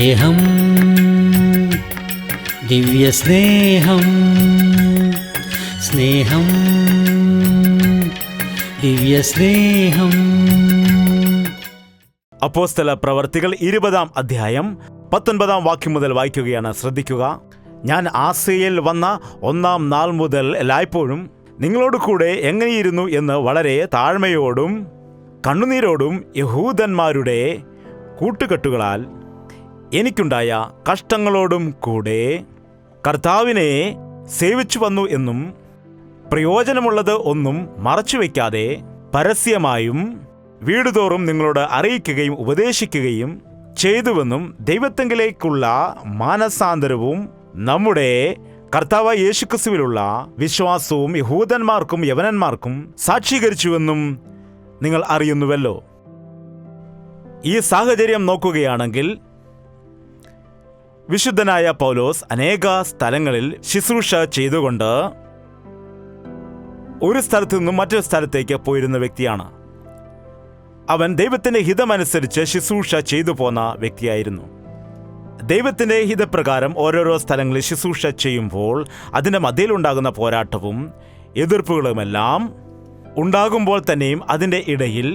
സ്നേഹം, ദിവ്യസ്നേഹം, സ്നേഹം, ദിവ്യസ്നേഹം. അപ്പോസ്തല പ്രവർത്തികൾ 20-ാം അധ്യായം 19-ാം വാക്യം മുതൽ വായിക്കുകയാണ്. ശ്രദ്ധിക്കുക. ഞാൻ ആസിയയിൽ വന്ന 1-ാം നാൾ മുതൽ എല്ലായ്പ്പോഴും നിങ്ങളോട് കൂടെ എങ്ങനെയിരുന്നു എന്ന് വളരെ താഴ്മയോടും കണ്ണുനീരോടും യഹൂദന്മാരുടെ കൂട്ടുകെട്ടുകളാൽ എനിക്കുണ്ടായ കഷ്ടങ്ങളോടും കൂടെ കർത്താവിനെ സേവിച്ചു വന്നു എന്നും പ്രയോജനമുള്ളത് ഒന്നും മറച്ചുവെക്കാതെ പരസ്യമായും വീടുതോറും നിങ്ങളോട് അറിയിക്കുകയും ഉപദേശിക്കുകയും ചെയ്തുവെന്നും ദൈവത്തെങ്കിലേക്കുള്ള മാനസാന്തരവും നമ്മുടെ കർത്താവ് യേശുക്രിസ്തുവിലുള്ള വിശ്വാസവും യഹൂദന്മാർക്കും യവനന്മാർക്കും സാക്ഷീകരിച്ചുവെന്നും നിങ്ങൾ അറിയുന്നുവല്ലോ. ഈ സാഹചര്യം നോക്കുകയാണെങ്കിൽ വിശുദ്ധനായ പൗലോസ് അനേക സ്ഥലങ്ങളിൽ ശുശ്രൂഷ ചെയ്തുകൊണ്ട് ഒരു സ്ഥലത്തു നിന്നും മറ്റൊരു സ്ഥലത്തേക്ക് പോയിരുന്ന വ്യക്തിയാണ്. അവൻ ദൈവത്തിൻ്റെ ഹിതമനുസരിച്ച് ശുശ്രൂഷ ചെയ്തു പോന്ന വ്യക്തിയായിരുന്നു. ദൈവത്തിൻ്റെ ഹിതപ്രകാരം ഓരോരോ സ്ഥലങ്ങളിൽ ശുശ്രൂഷ ചെയ്യുമ്പോൾ അതിൻ്റെ മധ്യയിലുണ്ടാകുന്ന പോരാട്ടവും എതിർപ്പുകളുമെല്ലാം ഉണ്ടാകുമ്പോൾ തന്നെയും അതിൻ്റെ ഇടയിൽ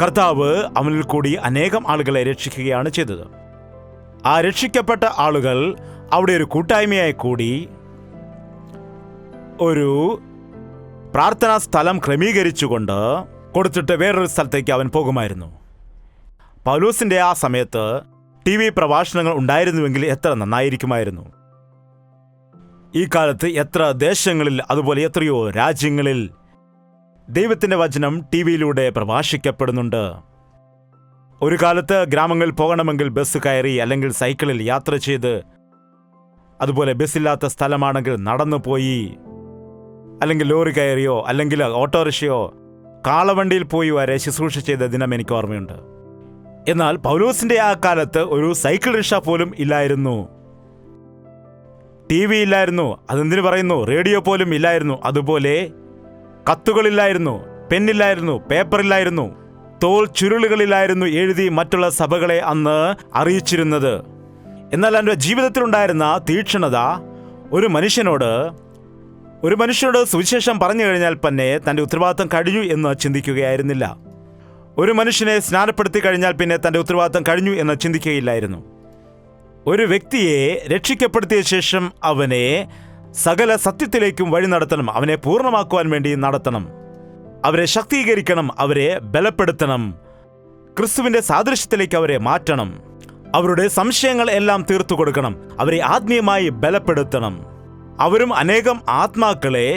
കർത്താവ് അവനിൽ കൂടി അനേകം ആളുകളെ രക്ഷിക്കുകയാണ് ചെയ്തത്. ആ രക്ഷിക്കപ്പെട്ട ആളുകൾ അവിടെ ഒരു കൂട്ടായ്മയായി കൂടി ഒരു പ്രാർത്ഥനാ സ്ഥലം ക്രമീകരിച്ചുകൊണ്ട് കൊടുത്തിട്ട് വേറൊരു സ്ഥലത്തേക്ക് അവൻ പോകുമായിരുന്നു. പൗലോസിൻ്റെ ആ സമയത്ത് TV പ്രഭാഷണങ്ങൾ ഉണ്ടായിരുന്നുവെങ്കിൽ എത്ര നന്നായിരിക്കുമായിരുന്നു. ഈ കാലത്ത് എത്ര ദേശങ്ങളിൽ, അതുപോലെ എത്രയോ രാജ്യങ്ങളിൽ ദൈവത്തിൻ്റെ വചനം TV-യിലൂടെ പ്രഭാഷിക്കപ്പെടുന്നുണ്ട്. ഒരു കാലത്ത് ഗ്രാമങ്ങളിൽ പോകണമെങ്കിൽ ബസ് കയറി അല്ലെങ്കിൽ സൈക്കിളിൽ യാത്ര ചെയ്ത്, അതുപോലെ ബസ്സില്ലാത്ത സ്ഥലമാണെങ്കിൽ നടന്നു പോയി, അല്ലെങ്കിൽ ലോറി കയറിയോ അല്ലെങ്കിൽ ഓട്ടോറിക്ഷയോ കാളവണ്ടിയിൽ പോയി വരെ ശുശ്രൂഷ ചെയ്ത ദിനം എനിക്ക് ഓർമ്മയുണ്ട്. എന്നാൽ പൗലോസിന്റെ ആ കാലത്ത് ഒരു സൈക്കിൾ റിക്ഷ പോലും ഇല്ലായിരുന്നു, TV ഇല്ലായിരുന്നു, അതെന്തിനു പറയുന്നു, റേഡിയോ പോലും ഇല്ലായിരുന്നു, അതുപോലെ കത്തുകളില്ലായിരുന്നു, പെന്നില്ലായിരുന്നു, പേപ്പറില്ലായിരുന്നു, തോൽ ചുരുളുകളിലായിരുന്നു എഴുതി മറ്റുള്ള സഭകളെ അന്ന് അറിയിച്ചിരുന്നത്. എന്നാൽ എൻ്റെ ജീവിതത്തിലുണ്ടായിരുന്ന തീക്ഷ്ണത ഒരു മനുഷ്യനോട് സുവിശേഷം പറഞ്ഞു കഴിഞ്ഞാൽ പിന്നെ തൻ്റെ ഉത്തരവാദിത്തം കഴിഞ്ഞു എന്ന് ചിന്തിക്കുകയായിരുന്നില്ല. ഒരു മനുഷ്യനെ സ്നാനപ്പെടുത്തി കഴിഞ്ഞാൽ പിന്നെ തൻ്റെ ഉത്തരവാദിത്തം കഴിഞ്ഞു എന്ന് ചിന്തിക്കുകയില്ലായിരുന്നു. ഒരു വ്യക്തിയെ രക്ഷിക്കപ്പെടുത്തിയ ശേഷം അവനെ സകല സത്യത്തിലേക്കും വഴി നടത്തണം, അവനെ പൂർണ്ണമാക്കുവാൻ വേണ്ടി നടത്തണം, അവരെ ശക്തീകരിക്കണം, അവരെ ബലപ്പെടുത്തണം, ക്രിസ്തുവിൻ്റെ സാദൃശ്യത്തിലേക്ക് അവരെ മാറ്റണം, അവരുടെ സംശയങ്ങൾ എല്ലാം തീർത്തു കൊടുക്കണം, അവരെ ആത്മീയമായി ബലപ്പെടുത്തണം, അവരും അനേകം ആത്മാക്കളെ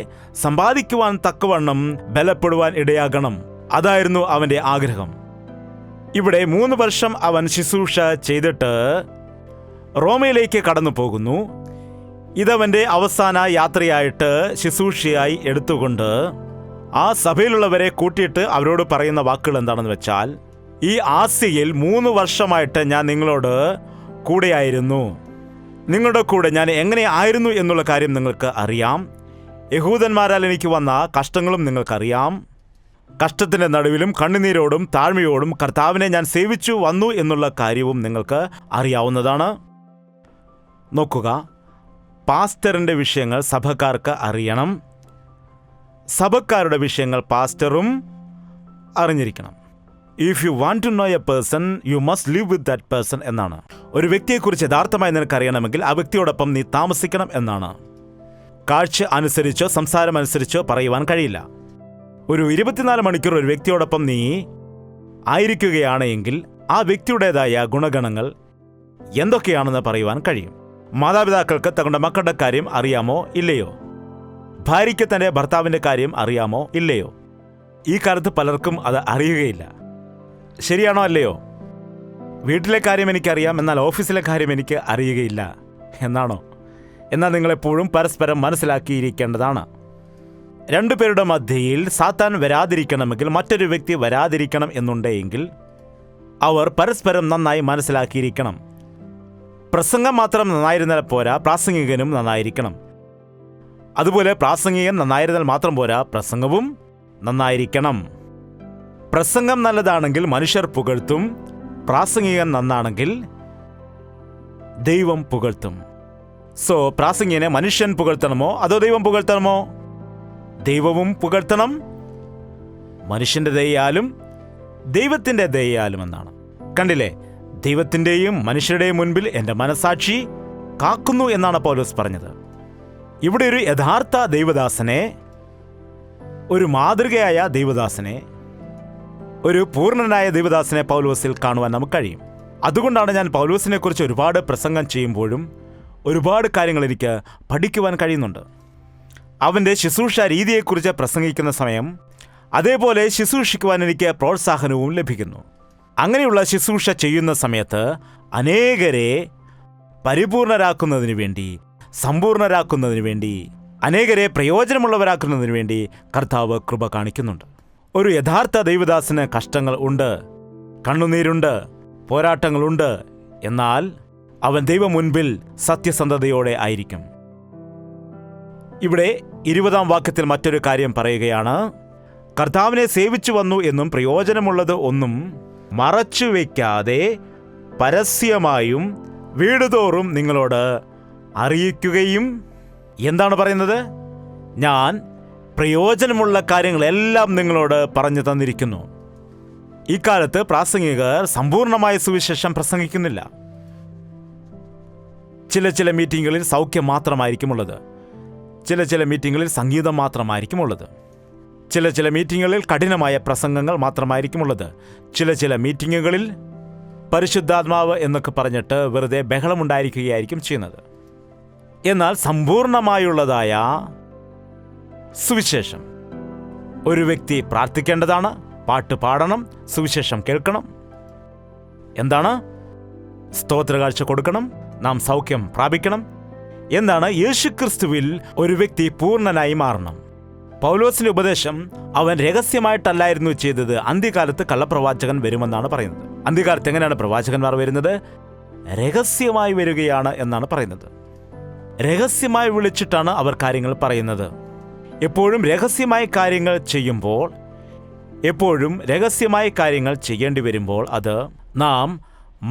സമ്പാദിക്കുവാൻ തക്കവണ്ണം ബലപ്പെടുവാൻ ഇടയാകണം. അതായിരുന്നു അവൻ്റെ ആഗ്രഹം. ഇവിടെ 3 വർഷം അവൻ ശുശ്രൂഷ ചെയ്തിട്ട് റോമയിലേക്ക് കടന്നു പോകുന്നു. ഇതവൻ്റെ അവസാന യാത്രയായിട്ട് ശുശ്രൂഷയായി എടുത്തുകൊണ്ട് ആ സഭയിലുള്ളവരെ കൂട്ടിയിട്ട് അവരോട് പറയുന്ന വാക്കുകൾ എന്താണെന്ന് വെച്ചാൽ, ഈ ആസിയയിൽ 3 വർഷമായിട്ട് ഞാൻ നിങ്ങളോട് കൂടെയായിരുന്നു, നിങ്ങളുടെ കൂടെ ഞാൻ എങ്ങനെ ആയിരുന്നു എന്നുള്ള കാര്യം നിങ്ങൾക്ക് അറിയാം. യഹൂദന്മാരാൽ എനിക്ക് വന്ന കഷ്ടങ്ങളും നിങ്ങൾക്കറിയാം. കഷ്ടത്തിൻ്റെ നടുവിലും കണ്ണുനീരോടും താഴ്മയോടും കർത്താവിനെ ഞാൻ സേവിച്ചു വന്നു എന്നുള്ള കാര്യവും നിങ്ങൾക്ക് അറിയാവുന്നതാണ്. നോക്കുക, പാസ്റ്ററിൻ്റെ വിഷയങ്ങൾ സഭക്കാർക്ക് അറിയണം, സഭക്കാരുടെ വിഷയങ്ങൾ പാസ്റ്ററും അറിഞ്ഞിരിക്കണം. If you want to know a person you must live with that person എന്നാണ്. ഒരു വ്യക്തിയെക്കുറിച്ച് യഥാർത്ഥമായി നിനക്കറിയണമെങ്കിൽ ആ വ്യക്തിയോടൊപ്പം നീ താമസിക്കണം എന്നാണ്. കാഴ്ച അനുസരിച്ചോ സംസാരം അനുസരിച്ചോ പറയുവാൻ കഴിയില്ല. ഒരു 24 മണിക്കൂർ ഒരു വ്യക്തിയോടൊപ്പം നീ ആയിരിക്കുകയാണെങ്കിൽ ആ വ്യക്തിയുടേതായ ഗുണഗണങ്ങൾ എന്തൊക്കെയാണെന്ന് പറയുവാൻ കഴിയും. മാതാപിതാക്കൾക്ക് തങ്ങളുടെ മക്കളുടെ കാര്യം അറിയാമോ ഇല്ലയോ? ഭാര്യയ്ക്ക് തൻ്റെ ഭർത്താവിൻ്റെ കാര്യം അറിയാമോ ഇല്ലയോ? ഈ കാലത്ത് പലർക്കും അത് അറിയുകയില്ല. ശരിയാണോ അല്ലയോ? വീട്ടിലെ കാര്യം എനിക്കറിയാം, എന്നാൽ ഓഫീസിലെ കാര്യം എനിക്ക് അറിയുകയില്ല എന്നാണോ? എന്നാൽ നിങ്ങളെപ്പോഴും പരസ്പരം മനസ്സിലാക്കിയിരിക്കേണ്ടതാണ്. 2 പേരുടെ മധ്യയിൽ സാത്താൻ വരാതിരിക്കണമെങ്കിൽ, മറ്റൊരു വ്യക്തി വരാതിരിക്കണം എന്നുണ്ടെങ്കിൽ അവർ പരസ്പരം നന്നായി മനസ്സിലാക്കിയിരിക്കണം. പ്രസംഗം മാത്രം നന്നായിരുന്നാൽ പോരാ, പ്രാസംഗികനും നന്നായിരിക്കണം. അതുപോലെ പ്രാസംഗികൻ നന്നായിരുന്നാൽ മാത്രം പോരാ, പ്രസംഗവും നന്നായിരിക്കണം. പ്രസംഗം നല്ലതാണെങ്കിൽ മനുഷ്യർ പുകഴ്ത്തും, പ്രാസംഗികൻ നന്നാണെങ്കിൽ ദൈവം പുകഴ്ത്തും. സോ പ്രാസംഗികനെ മനുഷ്യൻ പുകഴ്ത്തണമോ അതോ ദൈവം പുകഴ്ത്തണമോ? ദൈവവും പുകഴ്ത്തണം, മനുഷ്യന്റെ ദയയാലും ദൈവത്തിന്റെ ദയയാലും എന്നാണ്. കണ്ടില്ലേ, ദൈവത്തിൻ്റെയും മനുഷ്യരുടെയും മുൻപിൽ എൻ്റെ മനസാക്ഷി കാക്കുന്നു എന്നാണ് പൗലോസ് പറഞ്ഞത്. ഇവിടെ ഒരു യഥാർത്ഥ ദൈവദാസനെ, ഒരു മാതൃകയായ ദൈവദാസനെ, ഒരു പൂർണ്ണനായ ദൈവദാസനെ പൗലോസിൽ കാണുവാൻ നമുക്ക് കഴിയും. അതുകൊണ്ടാണ് ഞാൻ പൗലോസിനെ കുറിച്ച് ഒരുപാട് പ്രസംഗം ചെയ്യുമ്പോഴും ഒരുപാട് കാര്യങ്ങൾ എനിക്ക് പഠിക്കുവാൻ കഴിയുന്നുണ്ട്. അവൻ്റെ ശുശ്രൂഷ രീതിയെക്കുറിച്ച് പ്രസംഗിക്കുന്ന സമയം അതേപോലെ ശുശ്രൂഷിക്കുവാൻ എനിക്ക് പ്രോത്സാഹനവും ലഭിക്കുന്നു. അങ്ങനെയുള്ള ശുശ്രൂഷ ചെയ്യുന്ന സമയത്ത് അനേകരെ പരിപൂർണരാക്കുന്നതിന് വേണ്ടി, സമ്പൂർണരാക്കുന്നതിന് വേണ്ടി, അനേകരെ പ്രയോജനമുള്ളവരാക്കുന്നതിന് വേണ്ടി കർത്താവ് കൃപ കാണിക്കുന്നുണ്ട്. ഒരു യഥാർത്ഥ ദൈവദാസന് കഷ്ടങ്ങൾ ഉണ്ട്, കണ്ണുനീരുണ്ട്, പോരാട്ടങ്ങളുണ്ട്. എന്നാൽ അവൻ ദൈവം മുൻപിൽ സത്യസന്ധതയോടെ ആയിരിക്കും. ഇവിടെ 20-ാം വാക്യത്തിൽ മറ്റൊരു കാര്യം പറയുകയാണ്. കർത്താവിനെ സേവിച്ചു വന്നു എന്നും പ്രയോജനമുള്ളത് ഒന്നും മറച്ചു വയ്ക്കാതെ പരസ്യമായും വീടുതോറും നിങ്ങളോട് അറിയിക്കുകയും. എന്താണ് പറയുന്നത്? ഞാൻ പ്രയോജനമുള്ള കാര്യങ്ങളെല്ലാം നിങ്ങളോട് പറഞ്ഞു തന്നിരിക്കുന്നു. ഇക്കാലത്ത് പ്രാസംഗികർ സമ്പൂർണമായ സുവിശേഷം പ്രസംഗിക്കുന്നില്ല. ചില മീറ്റിങ്ങുകളിൽ സൗഖ്യം മാത്രമായിരിക്കും ഉള്ളത്, ചില മീറ്റിങ്ങുകളിൽ സംഗീതം മാത്രമായിരിക്കും ഉള്ളത്, ചില മീറ്റിങ്ങുകളിൽ കഠിനമായ പ്രസംഗങ്ങൾ മാത്രമായിരിക്കും ഉള്ളത്, ചില മീറ്റിങ്ങുകളിൽ പരിശുദ്ധാത്മാവ് എന്നൊക്കെ പറഞ്ഞിട്ട് വെറുതെ ബഹളമുണ്ടായിരിക്കുകയായിരിക്കും ചെയ്യുന്നത്. എന്നാൽ സമ്പൂർണമായുള്ളതായ സുവിശേഷം, ഒരു വ്യക്തി പ്രാർത്ഥിക്കേണ്ടതാണ്, പാട്ട് പാടണം, സുവിശേഷം കേൾക്കണം, എന്താണ് സ്തോത്രകാഴ്ച കൊടുക്കണം, നാം സൗഖ്യം പ്രാപിക്കണം. എന്താണ്? യേശുക്രിസ്തുവിൽ ഒരു വ്യക്തി പൂർണ്ണനായി മാറണം. പൗലോസിന്റെ ഉപദേശം അവൻ രഹസ്യമായിട്ടല്ലായിരുന്നു ചെയ്തത്. അന്ത്യകാലത്ത് കള്ളപ്രവാചകൻ വരുമെന്നാണ് പറയുന്നത്. അന്ത്യകാലത്ത് എങ്ങനെയാണ് പ്രവാചകന്മാർ വരുന്നത്? രഹസ്യമായി വരികയാണ് എന്നാണ് പറയുന്നത്. രഹസ്യമായി വിളിച്ചിട്ടാണ് അവർ കാര്യങ്ങൾ പറയുന്നത്. എപ്പോഴും രഹസ്യമായി കാര്യങ്ങൾ ചെയ്യുമ്പോൾ, എപ്പോഴും രഹസ്യമായി കാര്യങ്ങൾ ചെയ്യേണ്ടി വരുമ്പോൾ അത് നാം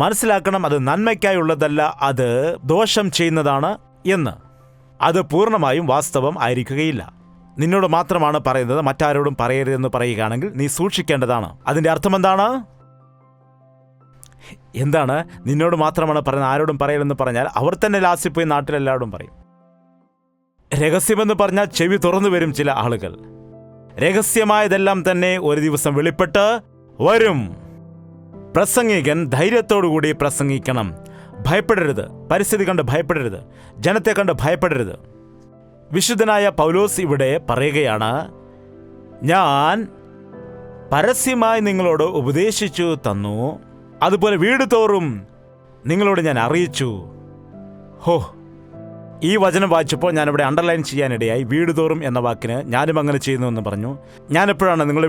മനസ്സിലാക്കണം, അത് നന്മയ്ക്കായുള്ളതല്ല, അത് ദോഷം ചെയ്യുന്നതാണ് എന്ന്. അത് പൂർണ്ണമായും വാസ്തവം ആയിരിക്കുകയില്ല. നിന്നോട് മാത്രമാണ് പറയുന്നത്, മറ്റാരോടും പറയരുതെന്ന് പറയുകയാണെങ്കിൽ നീ സൂക്ഷിക്കേണ്ടതാണ്. അതിൻ്റെ അർത്ഥം എന്താണ്? നിന്നോട് മാത്രമാണ് പറയുന്നത്, ആരോടും പറയരുതെന്ന് പറഞ്ഞാൽ അവർ തന്നെ ലാസ്റ്റിൽ പോയി നാട്ടിലെല്ലാവരോടും പറയും. രഹസ്യമെന്ന് പറഞ്ഞാൽ ചെവി തുറന്നു വരും ചില ആളുകൾ. രഹസ്യമായതെല്ലാം തന്നെ ഒരു ദിവസം വെളിപ്പെട്ട് വരും. പ്രസംഗികൻ ധൈര്യത്തോടുകൂടി പ്രസംഗിക്കണം. ഭയപ്പെടരുത്, പരിസ്ഥിതി കണ്ട് ഭയപ്പെടരുത്, ജനത്തെ കണ്ട് ഭയപ്പെടരുത്. വിശുദ്ധനായ പൗലോസ് ഇവിടെ പറയുകയാണ്, ഞാൻ പരസ്യമായി നിങ്ങളോട് ഉപദേശിച്ചു തന്നു, അതുപോലെ വീട് തോറും നിങ്ങളോട് ഞാൻ അറിയിച്ചു. ഈ വചനം വായിച്ചപ്പോൾ ഞാനിവിടെ അണ്ടർലൈൻ ചെയ്യാനിടയായി. വീട് തോറും എന്ന വാക്കിന് ഞാനും അങ്ങനെ ചെയ്യുന്നുവെന്ന് പറഞ്ഞു. ഞാനെപ്പോഴാണ് നിങ്ങളുടെ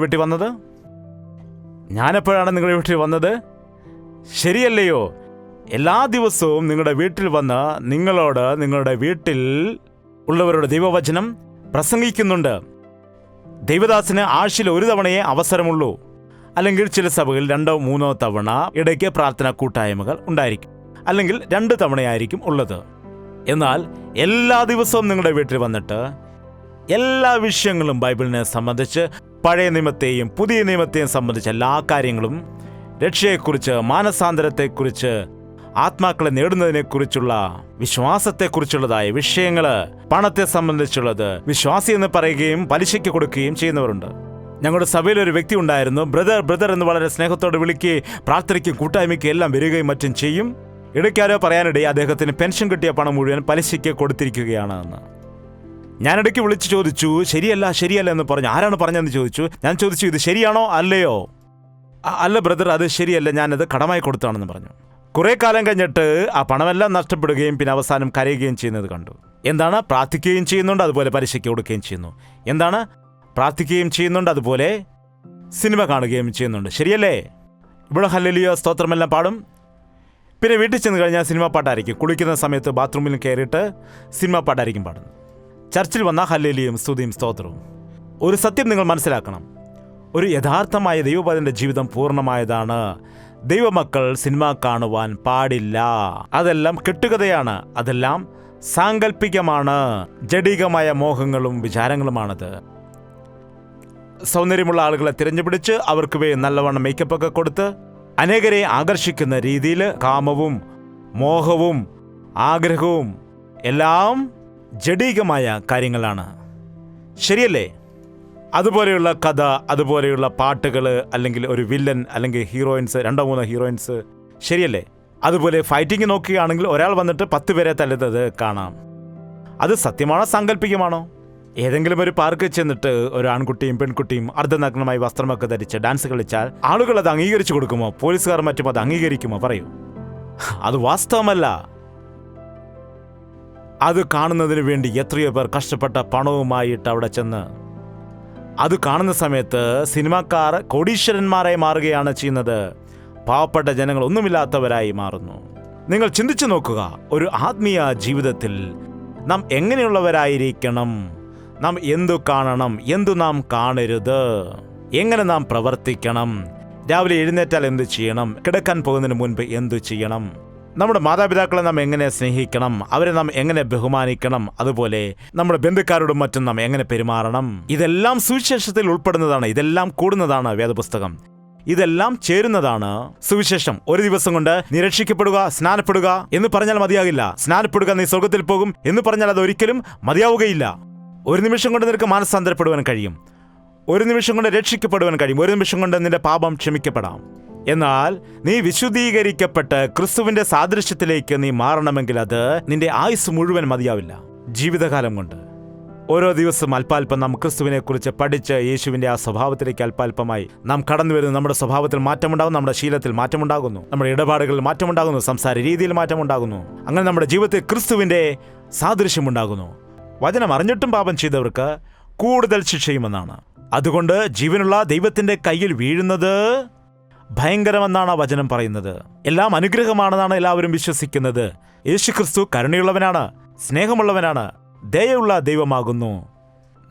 വീട്ടിൽ വന്നത്? ശരിയല്ലയോ? എല്ലാ ദിവസവും നിങ്ങളുടെ വീട്ടിൽ വന്ന് നിങ്ങളോട്, നിങ്ങളുടെ വീട്ടിൽ ഉള്ളവരുടെ ദൈവവചനം പ്രസംഗിക്കുന്നുണ്ട്. ദൈവദാസന് ആഴ്ചയിൽ ഒരു തവണയേ അവസരമുള്ളൂ. അല്ലെങ്കിൽ ചില സഭകളിൽ 2-3 തവണ ഇടയ്ക്ക് പ്രാർത്ഥനാ കൂട്ടായ്മകൾ ഉണ്ടായിരിക്കും, അല്ലെങ്കിൽ 2 തവണയായിരിക്കും ഉള്ളത്. എന്നാൽ എല്ലാ ദിവസവും നിങ്ങളുടെ വീട്ടിൽ വന്നിട്ട് എല്ലാ വിഷയങ്ങളും ബൈബിളിനെ സംബന്ധിച്ച്, പഴയ നിയമത്തെയും പുതിയ നിയമത്തെയും സംബന്ധിച്ച എല്ലാ കാര്യങ്ങളും, രക്ഷയെക്കുറിച്ച്, മാനസാന്തരത്തെക്കുറിച്ച്, ആത്മാക്കളെ നേടുന്നതിനെക്കുറിച്ചുള്ള, വിശ്വാസത്തെക്കുറിച്ചുള്ളതായ വിഷയങ്ങൾ, പണത്തെ സംബന്ധിച്ചുള്ളത്, വിശ്വാസി എന്ന് പറയുകയും പലിശയ്ക്ക് കൊടുക്കുകയും ചെയ്യുന്നവരുണ്ട്. ഞങ്ങളുടെ സഭയിൽ ഒരു വ്യക്തി ഉണ്ടായിരുന്നു. ബ്രദർ എന്ന് വളരെ സ്നേഹത്തോടെ വിളിക്കുകയും പ്രാർത്ഥനയ്ക്കും കൂട്ടായ്മയ്ക്കും എല്ലാം വരികയും മറ്റും ചെയ്യും. ഇടയ്ക്കാരോ പറയാനിടയിൽ അദ്ദേഹത്തിന് പെൻഷൻ കിട്ടിയ പണം മുഴുവൻ പലിശയ്ക്ക് കൊടുത്തിരിക്കുകയാണ് എന്ന്. ഞാനിടയ്ക്ക് വിളിച്ച് ചോദിച്ചു, ശരിയല്ല എന്ന് പറഞ്ഞു. ആരാണ് പറഞ്ഞതെന്ന് ചോദിച്ചു. ഞാൻ ചോദിച്ചു, ഇത് ശരിയാണോ അല്ലയോ? അല്ല ബ്രദർ, അത് ശരിയല്ല, ഞാനത് കടമായി കൊടുത്താണെന്ന് പറഞ്ഞു. കുറെ കാലം കഴിഞ്ഞിട്ട് ആ പണമെല്ലാം നഷ്ടപ്പെടുകയും പിന്നെ അവസാനം കരയുകയും ചെയ്യുന്നത് കണ്ടു. പ്രാർത്ഥിക്കുകയും ചെയ്യുന്നുണ്ട്, അതുപോലെ പലിശയ്ക്ക് കൊടുക്കുകയും ചെയ്യുന്നു. പ്രാർത്ഥിക്കുകയും ചെയ്യുന്നുണ്ട്, അതുപോലെ സിനിമ കാണുകയും ചെയ്യുന്നുണ്ട്. ശരിയല്ലേ? ഇവിടെ ഹല്ലേലൂയ സ്തോത്രമെല്ലാം പാടും. പിന്നെ വീട്ടിൽ ചെന്ന് കഴിഞ്ഞാൽ സിനിമ പാട്ടായിരിക്കും. കുളിക്കുന്ന സമയത്ത് ബാത്റൂമിൽ കയറിയിട്ട് സിനിമ പാട്ടായിരിക്കും പാടുന്നത്. ചർച്ചിൽ വന്നാൽ ഹല്ലേലൂയയും സ്തുതിയും സ്തോത്രവും. ഒരു സത്യം നിങ്ങൾ മനസ്സിലാക്കണം. ഒരു യഥാർത്ഥമായ ദൈവപാദന്റെ ജീവിതം പൂർണ്ണമായതാണ്. ദൈവമക്കൾ സിനിമ കാണുവാൻ പാടില്ല. അതെല്ലാം കെട്ടുകഥയാണ്, അതെല്ലാം സാങ്കല്പികമാണ്, ജഡികമായ മോഹങ്ങളും വിചാരങ്ങളുമാണത്. സൗന്ദര്യമുള്ള ആളുകളെ തിരഞ്ഞുപിടിച്ച് അവർക്ക് നല്ലവണ്ണം മേക്കപ്പ് ഒക്കെ കൊടുത്ത് അനേകരെ ആകർഷിക്കുന്ന രീതിയിൽ കാമവും മോഹവും ആഗ്രഹവും എല്ലാം ജഡികമായ കാര്യങ്ങളാണ്. ശരിയല്ലേ? അതുപോലെയുള്ള കഥ, അതുപോലെയുള്ള പാട്ടുകൾ, അല്ലെങ്കിൽ ഒരു വില്ലൻ, അല്ലെങ്കിൽ ഹീറോയിൻസ്, 2-3 ഹീറോയിൻസ്, ശരിയല്ലേ? അതുപോലെ ഫൈറ്റിംഗ് നോക്കുകയാണെങ്കിൽ ഒരാൾ വന്നിട്ട് 10 പേരെ തല്ലുന്നത് കാണാം. അത് സത്യമാണോ സാങ്കല്പികമാണോ? ഏതെങ്കിലും ഒരു പാർക്കിൽ ചെന്നിട്ട് ഒരു ആൺകുട്ടിയും പെൺകുട്ടിയും അർദ്ധനഗ്നമായി വസ്ത്രമൊക്കെ ധരിച്ച് ഡാൻസ് കളിച്ചാൽ ആളുകൾ അത് അംഗീകരിച്ചു കൊടുക്കുമോ? പോലീസുകാർ മറ്റും അത് അംഗീകരിക്കുമോ? പറയൂ. അത് വാസ്തവമല്ല. അത് കാണുന്നതിന് വേണ്ടി എത്രയോ പേർ കഷ്ടപ്പെട്ട പണവുമായിട്ട് അവിടെ ചെന്ന് അത് കാണുന്ന സമയത്ത് സിനിമാക്കാർ കോടീശ്വരന്മാരായി മാറുകയാണ് ചെയ്യുന്നത്. പാവപ്പെട്ട ജനങ്ങൾ ഒന്നുമില്ലാത്തവരായി മാറുന്നു. നിങ്ങൾ ചിന്തിച്ചു നോക്കുക, ഒരു ആത്മീയ ജീവിതത്തിൽ നാം എങ്ങനെയുള്ളവരായിരിക്കണം? നാം എന്തു കാണണം, എന്തു നാം കാണരുത്, എങ്ങനെ നാം പ്രവർത്തിക്കണം, രാവിലെ എഴുന്നേറ്റാൽ എന്തു ചെയ്യണം, കിടക്കാൻ പോകുന്നതിന് മുൻപ് എന്തു ചെയ്യണം, നമ്മുടെ മാതാപിതാക്കളെ നാം എങ്ങനെ സ്നേഹിക്കണം, അവരെ നാം എങ്ങനെ ബഹുമാനിക്കണം, അതുപോലെ നമ്മുടെ ബന്ധുക്കാരോടും മറ്റും നാം എങ്ങനെ പെരുമാറണം, ഇതെല്ലാം സുവിശേഷത്തിൽ ഉൾപ്പെടുന്നതാണ്. ഇതെല്ലാം കൂടുന്നതാണ് വേദപുസ്തകം. ഇതെല്ലാം ചേരുന്നതാണ് സുവിശേഷം. ഒരു ദിവസം കൊണ്ട് നീ രക്ഷിക്കപ്പെടുക, സ്നാനപ്പെടുക എന്ന് പറഞ്ഞാൽ മതിയാകില്ല. സ്നാനപ്പെടുക, നീ സ്വർഗത്തിൽ പോകും എന്ന് പറഞ്ഞാൽ അത് ഒരിക്കലും മതിയാവുകയില്ല. ഒരു നിമിഷം കൊണ്ട് നിനക്ക് മാനസാന്തരപ്പെടുവാൻ കഴിയും, ഒരു നിമിഷം കൊണ്ട് രക്ഷിക്കപ്പെടുവാൻ കഴിയും, ഒരു നിമിഷം കൊണ്ട് നിന്റെ പാപം ക്ഷമിക്കപ്പെടാം. എന്നാൽ നീ വിശുദ്ധീകരിക്കപ്പെട്ട് ക്രിസ്തുവിന്റെ സാദൃശ്യത്തിലേക്ക് നീ മാറണമെങ്കിൽ അത് നിന്റെ ആയുസ് മുഴുവൻ മതിയാവില്ല. ജീവിതകാലം കൊണ്ട് ഓരോ ദിവസം അല്പാൽപ്പം നാം ക്രിസ്തുവിനെ കുറിച്ച് പഠിച്ച് യേശുവിന്റെ ആ സ്വഭാവത്തിലേക്ക് അല്പാൽപ്പമായി നാം കടന്നു വരുന്നു. നമ്മുടെ സ്വഭാവത്തിൽ മാറ്റമുണ്ടാകുന്നു, നമ്മുടെ ശീലത്തിൽ മാറ്റമുണ്ടാകുന്നു, നമ്മുടെ ഇടപാടുകളിൽ മാറ്റമുണ്ടാകുന്നു, സംസാര രീതിയിൽ മാറ്റമുണ്ടാകുന്നു. അങ്ങനെ നമ്മുടെ ജീവിതത്തിൽ ക്രിസ്തുവിന്റെ സാദൃശ്യമുണ്ടാകുന്നു. വചനം അറിഞ്ഞിട്ടും പാപം ചെയ്തവർക്ക് കൂടുതൽ ശിക്ഷയുമെന്നാണ്. അതുകൊണ്ട് ജീവനുള്ള ദൈവത്തിന്റെ കയ്യിൽ വീഴുന്നത് ഭയങ്കരമെന്നാണ് വചനം പറയുന്നത്. എല്ലാം അനുഗ്രഹമാണെന്നാണ് എല്ലാവരും വിശ്വസിക്കുന്നത്. യേശുക്രിസ്തു കരുണയുള്ളവനാണ്, സ്നേഹമുള്ളവനാണ്, ദയയുള്ള ദൈവമാകുന്നു.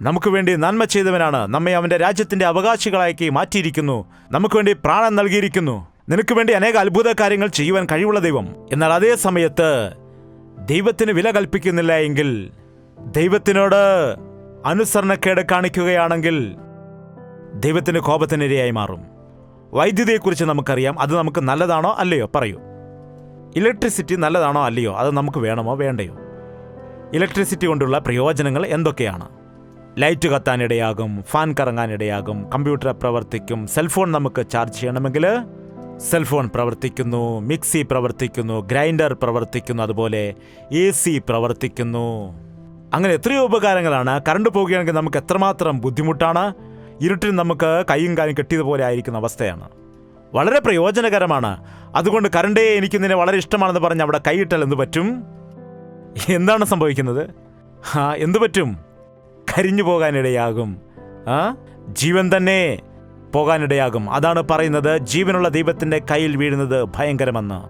നമുക്ക് വേണ്ടി നന്മ ചെയ്തവനാണ്. നമ്മെ അവന്റെ രാജ്യത്തിന്റെ അവകാശികളാക്കി മാറ്റിയിരിക്കുന്നു. നമുക്ക് വേണ്ടി പ്രാണൻ നൽകിയിരിക്കുന്നു. നിനക്ക് വേണ്ടി അനേക അത്ഭുത കാര്യങ്ങൾ ചെയ്യുവാൻ കഴിവുള്ള ദൈവം. എന്നാൽ അതേ സമയത്ത് ദൈവത്തിന് വില കൽപ്പിക്കുന്നില്ല എങ്കിൽ, ദൈവത്തിനോട് അനുസരണക്കേട് കാണിക്കുകയാണെങ്കിൽ ദൈവത്തിന് കോപത്തിനിരയായി മാറും. വൈദ്യുതിയെക്കുറിച്ച് നമുക്കറിയാം. അത് നമുക്ക് നല്ലതാണോ അല്ലയോ? പറയൂ. ഇലക്ട്രിസിറ്റി നല്ലതാണോ അല്ലയോ? അത് നമുക്ക് വേണമോ വേണ്ടയോ? ഇലക്ട്രിസിറ്റി കൊണ്ടുള്ള പ്രയോജനങ്ങൾ എന്തൊക്കെയാണ്? ലൈറ്റ് കത്താനിടയാകും, ഫാൻ കറങ്ങാനിടയാകും, കമ്പ്യൂട്ടർ പ്രവർത്തിക്കും, സെൽഫോൺ നമുക്ക് ചാർജ് ചെയ്യണമെങ്കിൽ സെൽഫോൺ പ്രവർത്തിക്കുന്നു, മിക്സി പ്രവർത്തിക്കുന്നു, ഗ്രൈൻഡർ പ്രവർത്തിക്കുന്നു, അതുപോലെ AC പ്രവർത്തിക്കുന്നു. അങ്ങനെ എത്രയോ ഉപകാരങ്ങളാണ്. കറണ്ട് പോവുകയാണെങ്കിൽ നമുക്ക് എത്രമാത്രം ബുദ്ധിമുട്ടാണ്. ഇരുട്ടിൽ നമുക്ക് കൈയും കാലും കെട്ടിയതുപോലെ ആയിരിക്കുന്ന അവസ്ഥയാണ്. വളരെ പ്രയോജനകരമാണ്. അതുകൊണ്ട് കറണ്ടേ എനിക്ക് നിന്നെ വളരെ ഇഷ്ടമാണെന്ന് പറഞ്ഞ് അവിടെ കൈയിട്ടാൽ എന്തു പറ്റും? എന്താണ് സംഭവിക്കുന്നത്? എന്തു പറ്റും? കരിഞ്ഞു പോകാനിടയാകും. ജീവൻ തന്നെ പോകാനിടയാകും. അതാണ് പറയുന്നത്, ജീവനുള്ള ദൈവത്തിന്റെ കയ്യിൽ വീഴുന്നത് ഭയങ്കരമെന്ന്.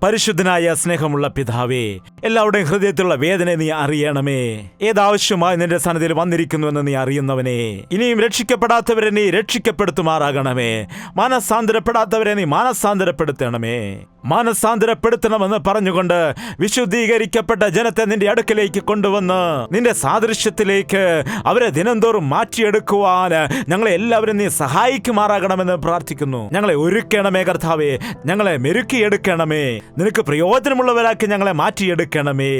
പരിശുദ്ധനായ സ്നേഹമുള്ള പിതാവേ, എല്ലാവരുടെയും ഹൃദയത്തിലുള്ള വേദന നീ അറിയണമേ. ഏതാവശ്യമായി നിന്റെ സന്നിധിയിൽ വന്നിരിക്കുന്നുവെന്ന് നീ അറിയുന്നവനെ, ഇനിയും രക്ഷിക്കപ്പെടാത്തവരെ നീ രക്ഷിക്കപ്പെടുത്തുമാറാകണമേ. മാനസാന്തരപ്പെടാത്തവരെ നീ മാനസാന്തരപ്പെടുത്തണമേ. മാനസാന്തരപ്പെടുത്തണമെന്ന് പറഞ്ഞുകൊണ്ട് വിശുദ്ധീകരിക്കപ്പെട്ട ജനത്തെ നിന്റെ അടുക്കലേക്ക് കൊണ്ടുവന്ന് നിന്റെ സാദൃശ്യത്തിലേക്ക് അവരെ ദിനംതോറും മാറ്റിയെടുക്കുവാൻ ഞങ്ങളെ എല്ലാവരും നീ സഹായിക്കുമാറാകണമെന്ന് പ്രാർത്ഥിക്കുന്നു. ഞങ്ങളെ ഒരുക്കണമേ കർത്താവേ, ഞങ്ങളെ മെരുക്കിയെടുക്കണമേ. നിനക്ക് പ്രയോജനമുള്ളവരാക്കി ഞങ്ങളെ മാറ്റിയെടുക്കണമേ.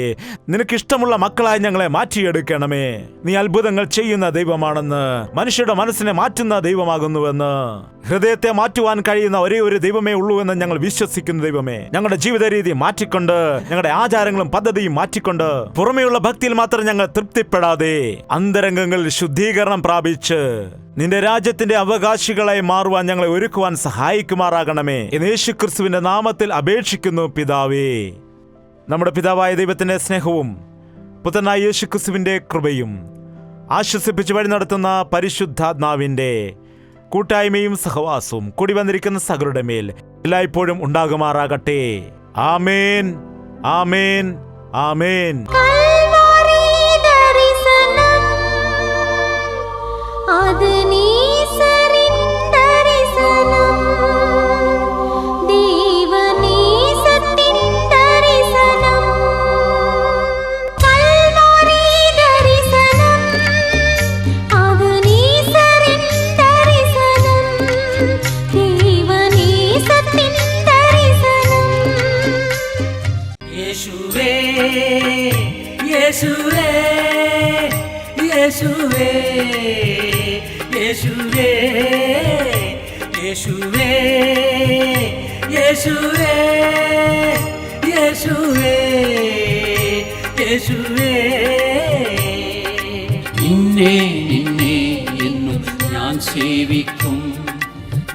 നിനക്കിഷ്ടമുള്ള മക്കളായി ഞങ്ങളെ മാറ്റിയെടുക്കണമേ. നീ അത്ഭുതങ്ങൾ ചെയ്യുന്ന ദൈവമാണെന്ന്, മനുഷ്യരുടെ മനസ്സിനെ മാറ്റുന്ന ദൈവമാകുന്നുവെന്ന്, ഹൃദയത്തെ മാറ്റുവാൻ കഴിയുന്ന ഒരേ ഒരു ദൈവമേ ഉള്ളൂ എന്ന് ഞങ്ങൾ വിശ്വസിക്കുന്ന ദൈവമേ, ഞങ്ങളുടെ ജീവിത രീതി മാറ്റിക്കൊണ്ട്, ഞങ്ങളുടെ ആചാരങ്ങളും പദ്ധതിയും മാറ്റിക്കൊണ്ട്, പുറമെയുള്ള ഭക്തിയിൽ മാത്രം ഞങ്ങൾ തൃപ്തിപ്പെടാതെ അന്തരംഗങ്ങളിൽ ശുദ്ധീകരണം പ്രാപിച്ച് നിന്റെ രാജ്യത്തിന്റെ അവകാശികളായി മാറുവാൻ ഞങ്ങളെ ഒരുക്കുവാൻ സഹായിക്കുമാറാകണമേ. യേശുക്രിസ്തുവിന്റെ നാമത്തിൽ അപേക്ഷിക്കുന്നു പിതാവേ. നമ്മുടെ പിതാവായ ദൈവത്തിന്റെ സ്നേഹവും പുത്രനായ യേശുക്രിസ്തുവിന്റെ കൃപയും ആശ്വസിപ്പിച്ച് വഴി നടത്തുന്ന പരിശുദ്ധാത്മാവിന്റെ കൂട്ടായ്മയും സഹവാസവും കൂടി വന്നിരിക്കുന്ന സകലരുടെ മേൽ എല്ലായ്പ്പോഴും ഉണ്ടാകുമാറാകട്ടെ. ആമേൻ, ആമേൻ, ആമേൻ. അത് നീ സരിൻ ദരിസനം. യേശുവേ യേശുവേ യേശുവേ യേശുവേ യേശുവേ യേശുവേ യേശുവേ യേശുവേ നിന്നെ നിന്നെ എന്നും ഞാൻ സേവിക്കും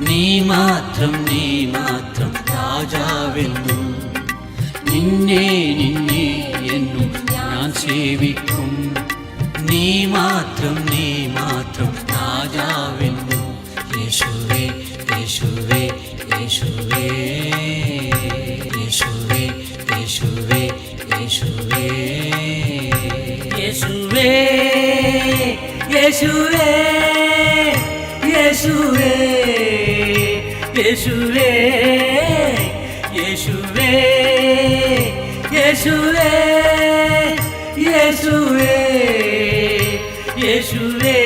നീ മാത്രം രാജാവെന്നും നിന്നെ നിന്നെ എന്നും ഞാൻ സേവിക്കും നീ മാത്രം രാജാവെന്നും യേശുവേ യേശുവേ യേശുവേ യേശുവേ യേശുവേ യേശുവേ യേശുവേ യേശുവേ യേശുവേ യേശുവേ യേശുവേ യേശുവേ യേശുവേ യേശുവേ